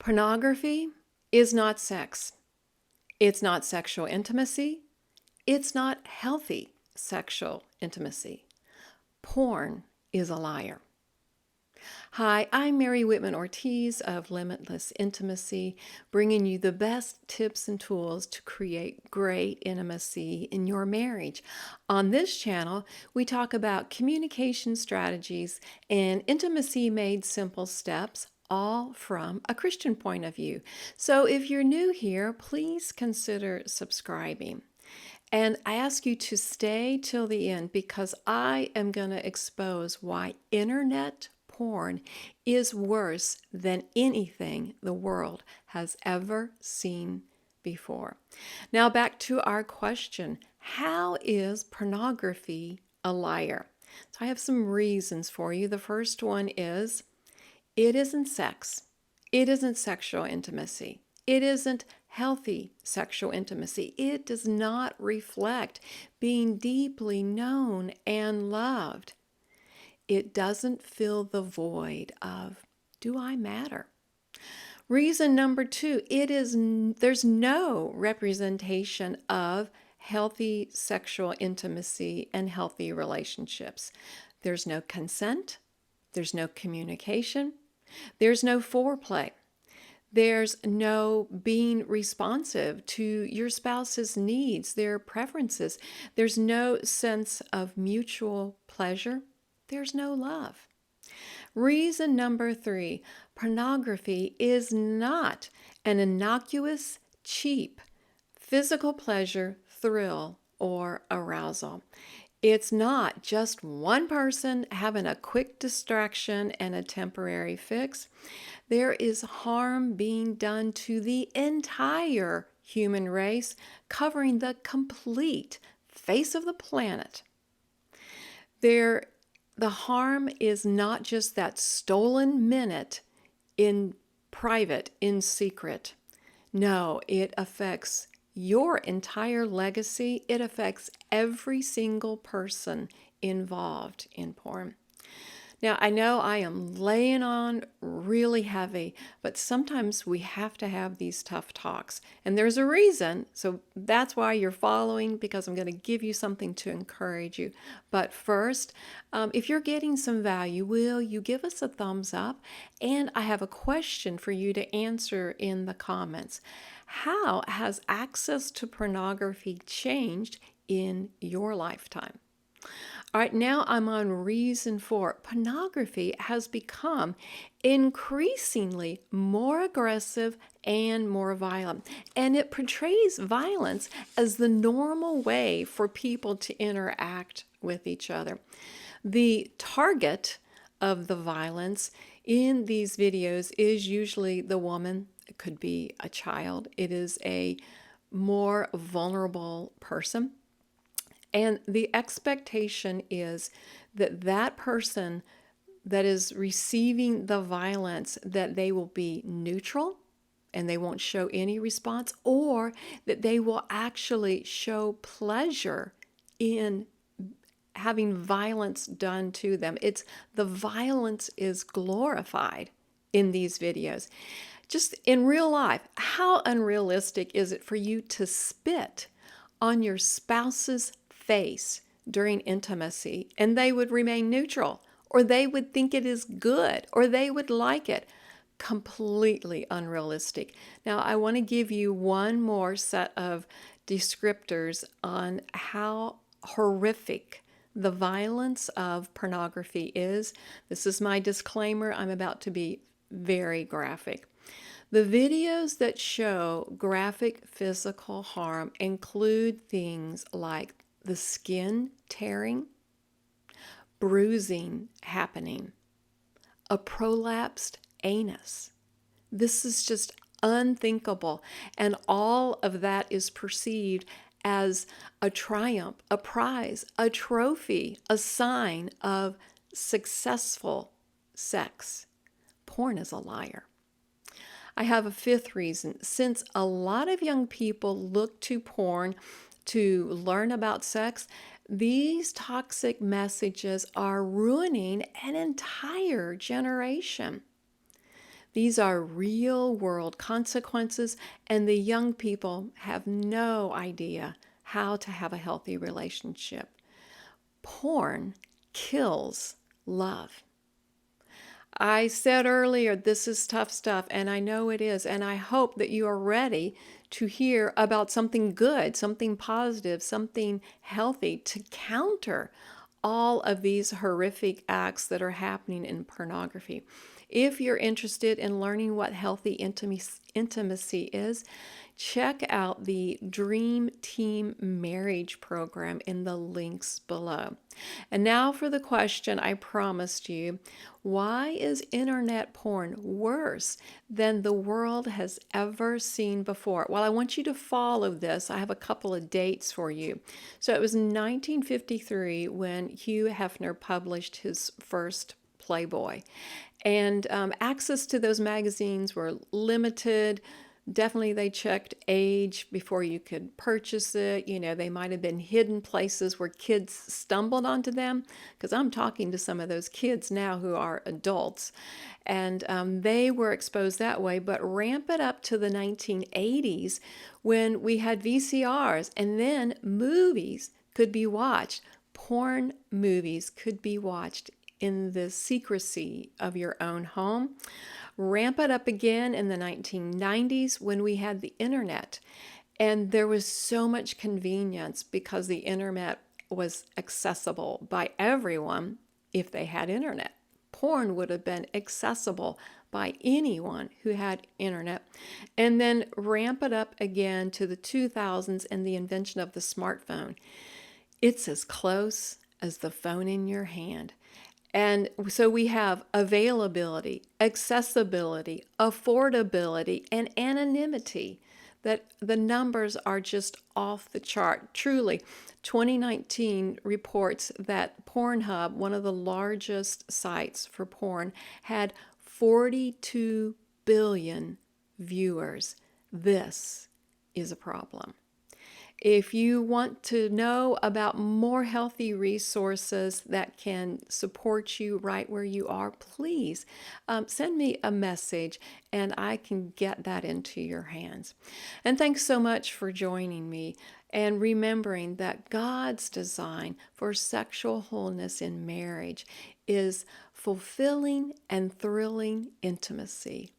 Pornography is not sex. It's not sexual intimacy. It's not healthy sexual intimacy. Porn is a liar. Hi, I'm Mary Whitman Ortiz of Limitless Intimacy, bringing you the best tips and tools to create great intimacy in your marriage. On this channel, we talk about communication strategies and intimacy made simple steps, all from a Christian point of view. So if you're new here, please consider subscribing. And I ask you to stay till the end because I am going to expose why internet porn is worse than anything the world has ever seen before. Now back to our question. How is pornography a liar? So I have some reasons for you. The first one is it isn't sex. It isn't sexual intimacy. It isn't healthy sexual intimacy. It does not reflect being deeply known and loved. It doesn't fill the void of, do I matter? Reason number two, there's no representation of healthy sexual intimacy and healthy relationships. There's no consent. There's no communication. There's no foreplay. There's no being responsive to your spouse's needs, their preferences. There's no sense of mutual pleasure. There's no love. Reason number three, pornography is not an innocuous, cheap physical pleasure, thrill, or arousal. It's not just one person having a quick distraction and a temporary fix. There is harm being done to the entire human race, covering the complete face of the planet. The harm is not just that stolen minute in private, in secret. No, it affects your entire legacy. It affects every single person involved in porn. Now, I know I am laying on really heavy, but sometimes we have to have these tough talks. And there's a reason, so that's why you're following, because I'm going to give you something to encourage you. But first, if you're getting some value, will you give us a thumbs up? And I have a question for you to answer in the comments. How has access to pornography changed in your lifetime? All right, now I'm on reason 4. Pornography has become increasingly more aggressive and more violent, and it portrays violence as the normal way for people to interact with each other. The target of the violence in these videos is usually the woman. It could be a child. It is a more vulnerable person. And the expectation is that that person that is receiving the violence, that they will be neutral and they won't show any response, or that they will actually show pleasure in having violence done to them. The violence is glorified in these videos. Just in real life, how unrealistic is it for you to spit on your spouse's face during intimacy and they would remain neutral, or they would think it is good, or they would like it? Completely unrealistic. Now, I want to give you one more set of descriptors on how horrific the violence of pornography is. This is my disclaimer. I'm about to be very graphic. The videos that show graphic physical harm include things like the skin tearing, bruising happening, a prolapsed anus. This is just unthinkable, and all of that is perceived as a triumph, a prize, a trophy, a sign of successful sex. Porn is a liar. I have a fifth reason. Since a lot of young people look to porn to learn about sex, these toxic messages are ruining an entire generation. These are real world consequences, and the young people have no idea how to have a healthy relationship. Porn kills love. I said earlier, this is tough stuff, and I know it is, and I hope that you are ready to hear about something good, something positive, something healthy to counter all of these horrific acts that are happening in pornography. If you're interested in learning what healthy intimacy is, check out the Dream Team Marriage Program in the links below. And now for the question I promised you. Why is internet porn worse than the world has ever seen before? Well, I want you to follow this. I have a couple of dates for you. So it was 1953 when Hugh Hefner published his first Playboy. And access to those magazines were limited. Definitely, they checked age before you could purchase it. You know, they might have been hidden places where kids stumbled onto them, because I'm talking to some of those kids now who are adults. And they were exposed that way. But ramp it up to the 1980s when we had VCRs, and then movies could be watched. Porn movies could be watched in the secrecy of your own home. Ramp it up again in the 1990s when we had the internet. And there was so much convenience because the internet was accessible by everyone if they had internet. Porn would have been accessible by anyone who had internet. And then ramp it up again to the 2000s and the invention of the smartphone. It's as close as the phone in your hand. And so we have availability, accessibility, affordability, and anonymity. That the numbers are just off the chart. Truly, 2019 reports that Pornhub, one of the largest sites for porn, had 42 billion viewers. This is a problem. If you want to know about more healthy resources that can support you right where you are, please send me a message and I can get that into your hands. And thanks so much for joining me and remembering that God's design for sexual wholeness in marriage is fulfilling and thrilling intimacy.